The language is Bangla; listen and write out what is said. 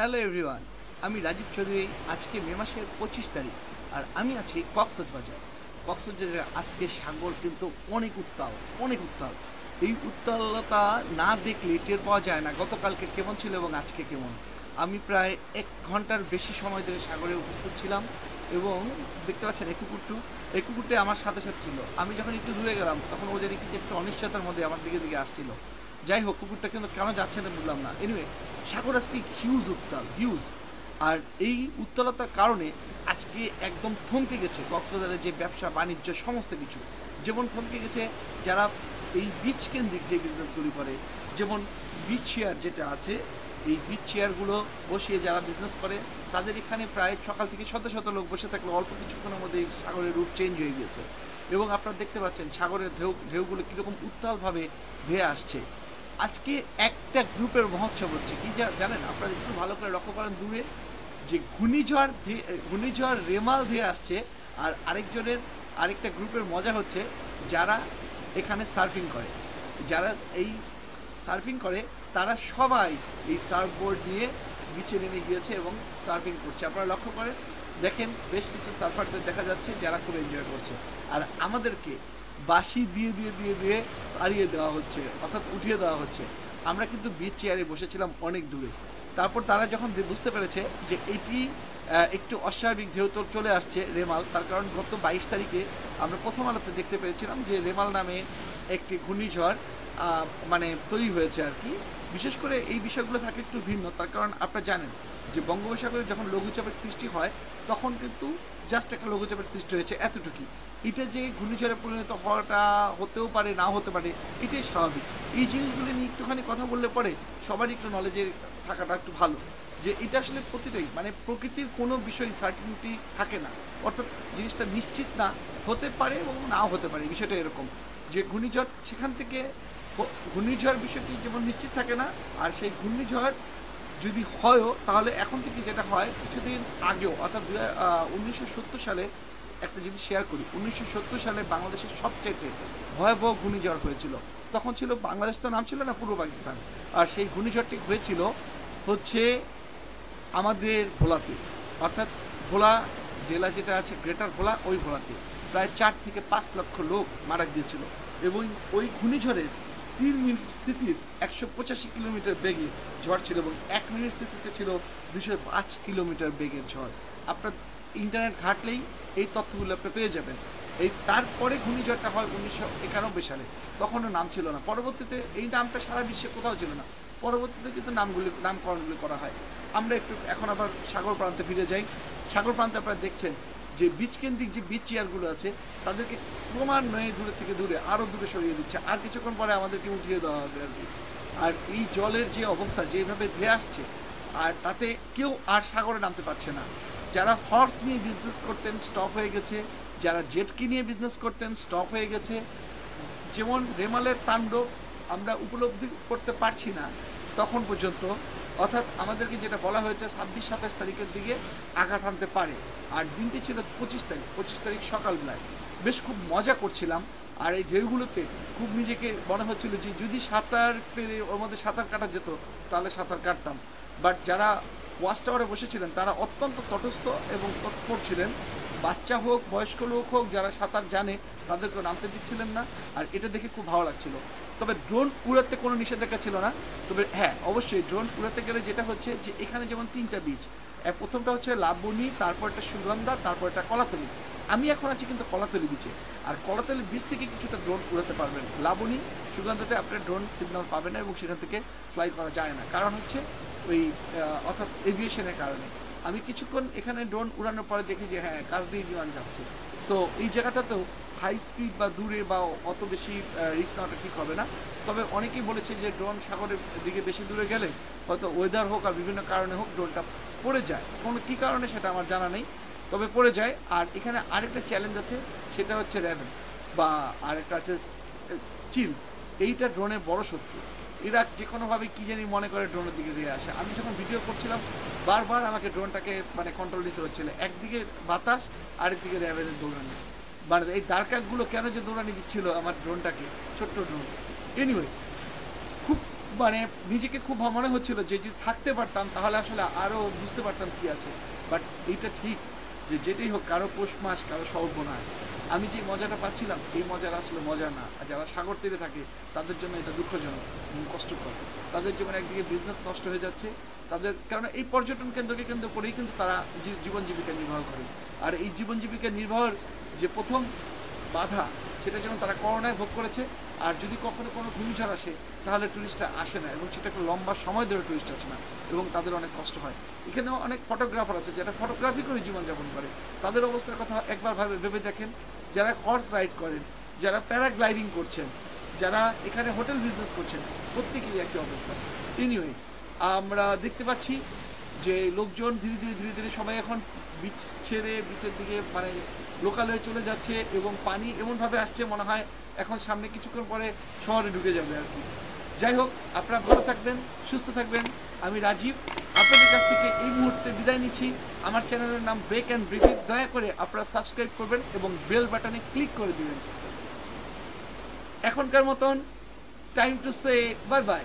হ্যালো এভরিওয়ান, আমি রাজীব চৌধুরী। আজকে মে মাসের 25 তারিখ, আর আমি আছি কক্সবাজার। কক্সবাজারে আজকে সাগর কিন্তু অনেক উত্তাল, অনেক উত্তাল। এই উত্তালতা না দেখলে টের পাওয়া যায় না গতকালকে কেমন ছিল এবং আজকে কেমন। আমি প্রায় 1 ঘন্টার বেশি সময় ধরে সাগরে উপস্থিত ছিলাম এবং দেখতে পাচ্ছেন এই কুকুরটি আমার সাথে সাথে ছিল। আমি যখন একটু দূরে গেলাম তখন ও যেন কিন্তু একটু অনিশ্চয়তার মধ্যে আমার দিকে দিকে আসছিল। যাই হোক, কুকুরটা কিন্তু কেন যাচ্ছে না বুঝলাম না। এনিওয়ে, সাগর আজকে হিউজ উত্তাল, হিউজ। আর এই উত্তালতার কারণে আজকে একদম থমকে গেছে কক্সবাজারের যে ব্যবসা বাণিজ্য সমস্ত কিছু। যেমন থমকে গেছে যারা এই বিচ কেন্দ্রিক যে বিজনেসগুলি করে, যেমন বিচ চেয়ার যেটা আছে, এই বিচ চেয়ারগুলো বসিয়ে যারা বিজনেস করে তাদের এখানে প্রায় সকাল থেকে শত শত লোক বসে থাকলে অল্প কিছুক্ষণের মধ্যে সাগরের রূপ চেঞ্জ হয়ে গিয়েছে। এবং আপনারা দেখতে পাচ্ছেন সাগরের ঢেউগুলো কীরকম উত্তালভাবে ধেয়ে আসছে। আজকে একটা গ্রুপের মহোৎসব হচ্ছে কি জানেন আপনারা একটু ভালো করে লক্ষ্য করেন দূরে যে ঘূর্ণিঝড় রেমাল ধেয়ে আসছে। আর আরেকটা গ্রুপের মজা হচ্ছে যারা এখানে সার্ফিং করে। যারা এই সার্ফিং করে তারা সবাই এই সার্ফবোর্ড নিয়ে বিচে নেমে গিয়েছে এবং সার্ফিং করছে। আপনারা লক্ষ্য করেন, দেখেন বেশ কিছু সার্ফারদের দেখা যাচ্ছে যারা খুব এনজয় করছে। আর আমাদেরকে বাঁশি দিয়ে দিয়ে দিয়ে দিয়ে তাড়িয়ে দেওয়া হচ্ছে, অর্থাৎ উঠিয়ে দেওয়া হচ্ছে। আমরা কিন্তু বিচ চেয়ারে বসেছিলাম অনেক দূরে। তারপর তারা যখন বুঝতে পেরেছে যে এটি একটু অস্বাভাবিক ঢেউ তো চলে আসছে রেমাল, তার কারণ গত 22 তারিখে আমরা প্রথম আলোতে দেখতে পেরেছিলাম যে রেমাল নামে একটি ঘূর্ণিঝড় মানে তৈরি হয়েছে আর কি। বিশেষ করে এই বিষয়গুলো থাকে একটু ভিন্ন, তার কারণ আপনারা জানেন যে বঙ্গোপসাগরে যখন লঘুচাপের সৃষ্টি হয় তখন কিন্তু জাস্ট একটা লঘুচাপের সৃষ্টি হয়েছে এতটুকুই। এটা যে ঘূর্ণিঝড়ে পরিণত হওয়াটা হতেও পারে, নাও হতে পারে, এটাই স্বাভাবিক। এই জিনিসগুলো নিয়ে একটুখানি কথা বললে পরে সবারই একটু নলেজে থাকাটা একটু ভালো, যে এটা আসলে প্রতিটাই মানে প্রকৃতির কোনো বিষয় সার্টিনিটি থাকে না, অর্থাৎ জিনিসটা নিশ্চিত না, হতে পারে এবং নাও হতে পারে। বিষয়টা এরকম যে ঘূর্ণিঝড় সেখান থেকে ঘূর্ণিঝড় বিষয়টি যেমন নিশ্চিত থাকে না, আর সেই ঘূর্ণিঝড় যদি হয়ও তাহলে এখন থেকে যেটা হয় কিছুদিন আগেও, অর্থাৎ 1970 সালে একটা জিনিস শেয়ার করি। 1970 সালে বাংলাদেশের সবচাইতে ভয়াবহ ঘূর্ণিঝড় হয়েছিল। তখন ছিল বাংলাদেশ, তো নাম ছিল না পূর্ব পাকিস্তান। আর সেই ঘূর্ণিঝড়টি হয়েছিল হচ্ছে আমাদের ভোলাতে, অর্থাৎ ভোলা জেলা যেটা আছে গ্রেটার ভোলা, ওই ভোলাতে প্রায় 4 থেকে 5 লক্ষ লোক মারা গিয়েছিল। এবং ওই ঘূর্ণিঝড়ের 3 মিনিট স্থিতির 185 কিলোমিটার বেগে ঝড় ছিল এবং 1 মিনিট স্থিতিতে ছিল 205 কিলোমিটার বেগের ঝড়। আপনার ইন্টারনেট ঘাটলেই এই তথ্যগুলো আপনি পেয়ে যাবেন। এই তারপরে ঘূর্ণিঝড়টা হয় 1991 সালে, তখনও নাম ছিল না। পরবর্তীতে এই নামটা সারা বিশ্বে কোথাও ছিল না, পরবর্তীতে কিন্তু নামকরণগুলি করা হয়। আমরা একটু এখন আবার সাগর প্রান্তে ফিরে যাই। সাগর প্রান্তে আপনারা দেখছেন যে বিচ কেন্দ্রিক যে বিচ চেয়ারগুলো আছে তাদেরকে ক্রমান্বয়ে দূরে থেকে দূরে আরও দূরে সরিয়ে দিচ্ছে। আর কিছুক্ষণ পরে আমাদেরকে উঠিয়ে দেওয়া হবে আর কি। আর এই জলের যে অবস্থা যেভাবে ধেয়ে আসছে, আর তাতে কেউ আর সাগরে নামতে পারছে না। যারা হর্স নিয়ে বিজনেস করতেন স্টপ হয়ে গেছে, যারা জেটকি নিয়ে বিজনেস করতেন স্টপ হয়ে গেছে। যেমন রেমালের তাণ্ডব আমরা উপলব্ধি করতে পারছি না তখন পর্যন্ত, অর্থাৎ আমাদেরকে যেটা বলা হয়েছে 26-27 তারিখের দিকে আঘাত আনতে পারে। আর দিনটি ছিল 25 তারিখ সকালবেলায়। বেশ খুব মজা করছিলাম। আর এই ঢেউগুলোতে খুব নিজেকে মনে হচ্ছিল যে যদি সাঁতার পেরে ওর মধ্যে সাঁতার কাটা যেত তাহলে সাঁতার কাটতাম। বাট যারা ওয়াচ টাওয়ারে বসেছিলেন তারা অত্যন্ত তটস্থ এবং তৎপর ছিলেন। বাচ্চা হোক, বয়স্ক লোক হোক, যারা সাঁতার জানে তাদেরকে নামতে দিচ্ছিলেন না। আর এটা দেখে খুব ভালো লাগছিল। তবে ড্রোন উড়াতে কোনো নিষেধাজ্ঞা ছিল না। তবে হ্যাঁ, অবশ্যই ড্রোন উড়াতে গেলে যেটা হচ্ছে যে এখানে যেমন 3টা বীচ, প্রথমটা হচ্ছে লাবণী, তারপর একটা সুগন্ধা, তারপর একটা কলাতলি। আমি এখন আছি কিন্তু কলাতলি বিচে। আর কলাতলি বিচ থেকে কিছুটা ড্রোন উড়াতে পারবেন। লাবণী, সুগন্ধাতে আপনার ড্রোন সিগন্যাল পাবেন না এবং সেখান থেকে ফ্লাই করা যায় না, কারণ হচ্ছে ওই অর্থাৎ এভিয়েশনের কারণে। আমি কিছুক্ষণ এখানে ড্রোন উড়ানোর পরে দেখি যে হ্যাঁ, কাছ দিয়ে বিমান যাচ্ছে। সো এই জায়গাটাতেও হাই স্পিড বা দূরে বা অত বেশি রিস্ক নেওয়াটা ঠিক হবে না। তবে অনেকেই বলেছে যে ড্রোন সাগরের দিকে বেশি দূরে গেলে হয়তো ওয়েদার হোক আর বিভিন্ন কারণে হোক ড্রোনটা পড়ে যায়। কোনো কী কারণে সেটা আমার জানা নেই, তবে পড়ে যায়। আর এখানে আরেকটা চ্যালেঞ্জ আছে, সেটা হচ্ছে র্যাভেন, বা আরেকটা আছে চিল। এইটা ড্রোনের বড় শত্রু। এরা যে কোনোভাবে কী জানি মনে করে ড্রোনের দিকে দিয়ে আসে। আমি যখন ভিডিও করছিলাম বারবার আমাকে ড্রোনটাকে মানে কন্ট্রোল দিতে হচ্ছিল। একদিকে বাতাস, আরেকদিকে র্যাভেনের দৌড়ানি। মানে এই দাঁড়কাকগুলো কেন যে দৌড়ানি দিচ্ছিল আমার ড্রোনটাকে, ছোট্ট ড্রোন। এনিওয়ে, খুব মানে নিজেকে খুব মনে হচ্ছিল যে যদি থাকতে পারতাম তাহলে আসলে আরও বুঝতে পারতাম কি আছে। বাট এইটা ঠিক যে যেটাই হোক, কারো পৌষ মাস কারো সর্বনাশ। আমি যে মজাটা পাচ্ছিলাম এই মজাটা আসলে মজা না। আর যারা সাগর তীরে থাকে তাদের জন্য এটা দুঃখজনক এবং কষ্টকর। তাদের জীবনে একদিকে বিজনেস নষ্ট হয়ে যাচ্ছে, তাদের কারণ এই পর্যটন কেন্দ্রকে কেন্দ্র করেই কিন্তু তারা জীবন জীবিকা নির্বাহ করে। আর এই জীবন জীবিকা নির্বাহের যে প্রথম বাধা, সেটা যেমন তারা করোনায় ভোগ করেছে। আর যদি কখনো কোনো ঘূর্ণিঝড় আসে তাহলে টুরিস্টরা আসে না, এবং সেটা একটা লম্বা সময় ধরে টুরিস্ট আসে না, এবং তাদের অনেক কষ্ট হয়। এখানেও অনেক ফটোগ্রাফার আছে যারা ফটোগ্রাফি করে জীবনযাপন করে, তাদের অবস্থার কথা একবার ভেবে দেখেন। যারা হর্স রাইড করেন, যারা প্যারাগ্লাইডিং করছেন, যারা এখানে হোটেল বিজনেস করছেন, প্রত্যেকেরই একটি অবস্থা। এনিওয়ে, আমরা দেখতে পাচ্ছি যে লোকজন ধীরে ধীরে সবাই এখন বিচ ছেড়ে বিচের দিকে মানে লোকালয়ে চলে যাচ্ছে, এবং পানি এমনভাবে আসছে মনে হয় এখন সামনে কিছুক্ষণ পরে শহরে ঢুকে যাবে আর কি। যাই হোক, আপনারা ভালো থাকবেন, সুস্থ থাকবেন। আমি রাজীব আপনাদের কাছ থেকে এই মুহূর্তে বিদায় নিচ্ছি। আমার চ্যানেলের নাম ব্রেক অ্যান্ড ব্রিফিং। দয়া করে আপনারা সাবস্ক্রাইব করবেন এবং বেল বাটনে ক্লিক করে দিবেন। এখনকার মতন time to say bye bye.